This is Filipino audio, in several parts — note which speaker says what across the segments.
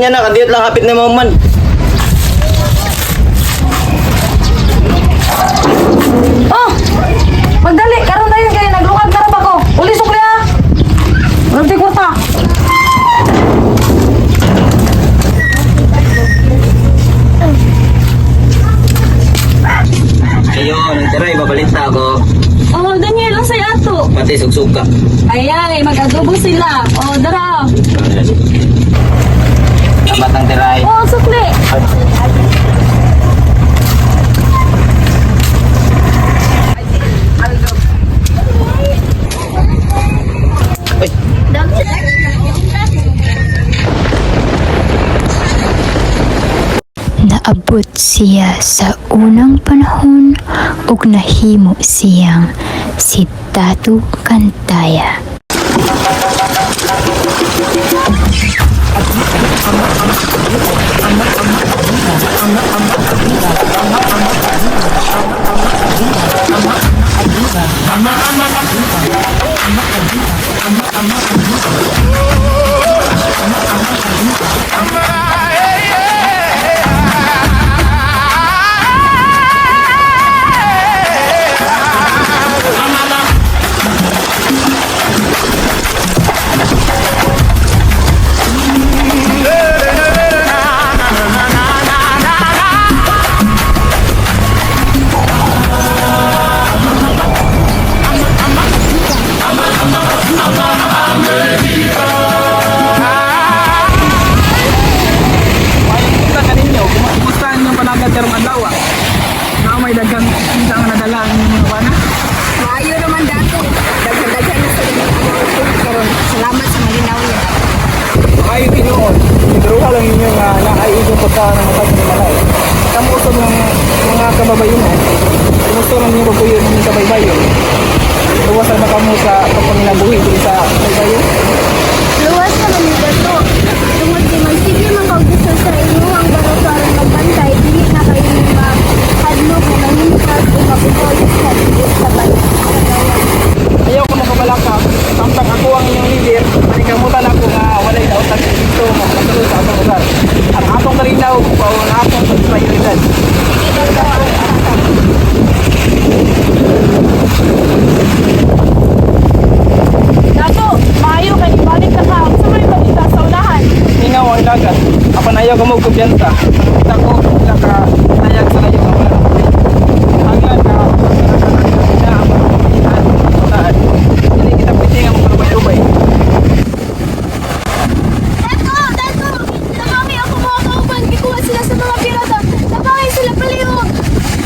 Speaker 1: man yan na, kadiyot lang hapit ni mo man.
Speaker 2: Oh! Magdali! Karoon na yun kayo! Naglukad na rin ako! Uli sukli ha! Walang kwarta!
Speaker 1: Ayun, tiray, babalita ako.
Speaker 2: Oh, Daniel, ang saya ato!
Speaker 1: Pati sugsug ka.
Speaker 2: Ay, mag-adobo sila! Oh, dara!
Speaker 1: Tamat ang tiray.
Speaker 2: Oh, sukli!
Speaker 3: Naabot siya sa unang panahon ug nahimo siyang si Datu Kantaya.
Speaker 4: Maayo naman dato. Daghan-daghan na sa mga karon. Salamat sa malinaw niya.
Speaker 5: Ay, Pinoon, idruha lang ninyo nga nakaigong pagkaan ng matag ni Malay. Kamusto ng mga kababayon mo, kumusto ng ninyo po yun ng kabaybayon. Luwasan na kamo sa pagpanginabuhi dito sa kabaybayon.
Speaker 4: Luwas naman ni dato. Tungod kay magsige man kag gusto sa inyo ang baro karon magbantay, dili na kayo hadlok na mahimutag o mabukol sa dili sa bayan.
Speaker 5: Ayaw ko makabalakang, samtang ako ang inyong leader, manikamutan ako nga walay daotag dito makasunod sa atong lugar. Ang atong karinaw, ang atong prioridad.
Speaker 2: Dato! Maayo kay ibalik ka ka! Sa may balita sa unahan!
Speaker 5: Hingaw ang dagat, apan ayaw ka mo kumpiyansa. Kita ko, nayag sa layo ang wala ng hanggang ka, na ang pagpapagitan, pagpapagitan. Hindi kita pwede nga magpalubay-ubay.
Speaker 4: Dato! Dato! Namami ako mga kauban. Kikuha sila sa mga pirata. Nabangay sila palihog.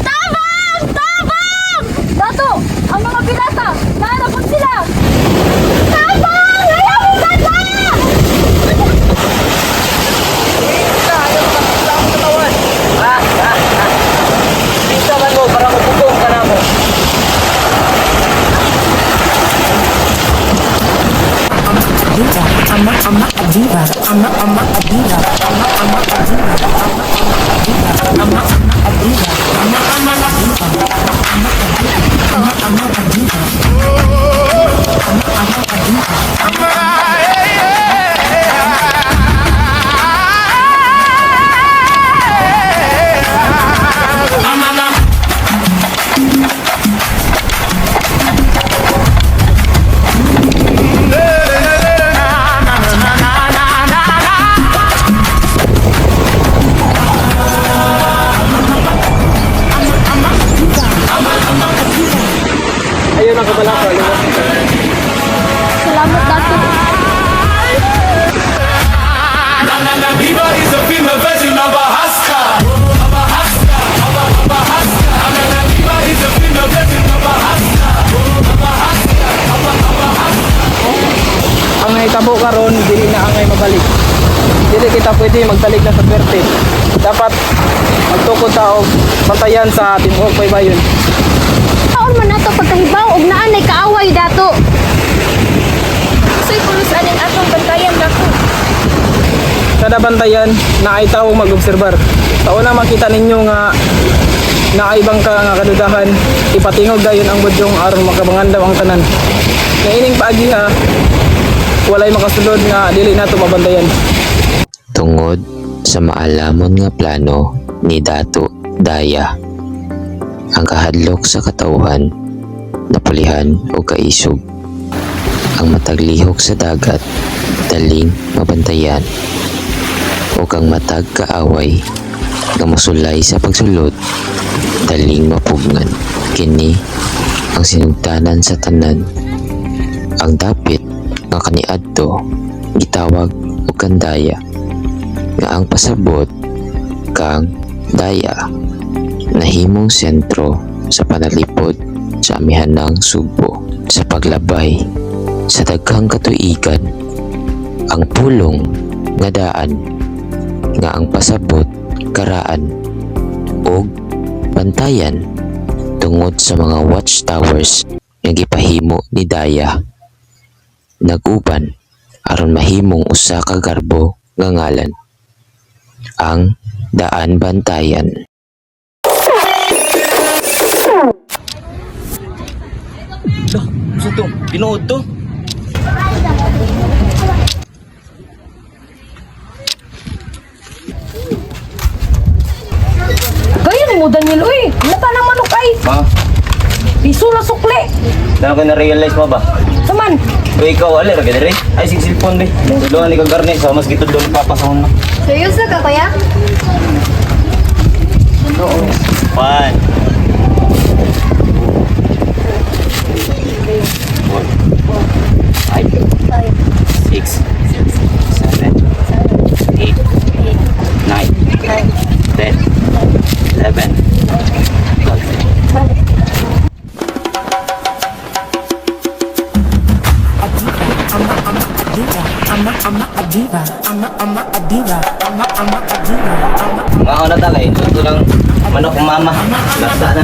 Speaker 4: Tabang! Tabang! Dato! Ang mga pirata! Nahanapon sila! Tabang! Ayaw mo ganda!
Speaker 1: Bisa man mo, para mapugong ka na mo.
Speaker 5: Ayun ang kabalaka,
Speaker 4: Salamat, Dato.
Speaker 6: Viva is a female version of a husky. Viva is a female version of a husky.
Speaker 5: ang naitabo karon dili na angay mabalik. Dili kita pwede magdalik na sa swerte. Dapat magtukod ta og bantayan sa tibuok baybayon.
Speaker 4: Taon man nato pagkahibaw og naanay kaaway, Dato. Soy pulos aning atong bantayan, Dato.
Speaker 5: Kada bantayan na ay tao mag-obserbar. Sa una makita ninyo nga naaibang ka nga kadudahan, ipatingog dayon ang budyong aron makabangandaw ang tanan. Nga ining paagi ha, walay makasulod nga dili nato mabantayan.
Speaker 7: Tungod sa maalamon nga plano ni Dato Daya, ang kahadlok sa katawhan napulihan o kaisog. Ang mataglihok sa dagat daling mabantayan o kang matag kaaway nga mosulay sa pagsulod daling mapugngan. Kini ang sinugdanan sa tanan. Ang dapit nga kaniadto gitawag og kandaya, nga ang pasabot kang daya nahimong sentro sa panalipod sa amihanang Sugbo. Sa paglabay sa daghang katuigan, ang pulong nga daan nga ang pasabot karaan og bantayan tungod sa mga watchtowers nga gipahimo ni Daya. Nag-uban aron mahimong usa ka garbo nga ngalan, ang Daan Bantayan.
Speaker 1: Sa to, pinuod to.
Speaker 2: Gaya ni mo, Daniel, uy! Nata ng manok ay!
Speaker 1: Ma,
Speaker 2: Piso na sukli!
Speaker 1: na ko na-realize mo ba?
Speaker 2: Saman!
Speaker 1: O ikaw, alir, ka rin? Ay, sigsilpon di. Doon ni kang garne, so mas gito doon papasahon na.
Speaker 4: Seryoso ka, kuya?
Speaker 1: One. Five. 6. 7. 8. 9. 10. 11. 12. Mga ako na tagay, ito lang manok mama. Lasa na.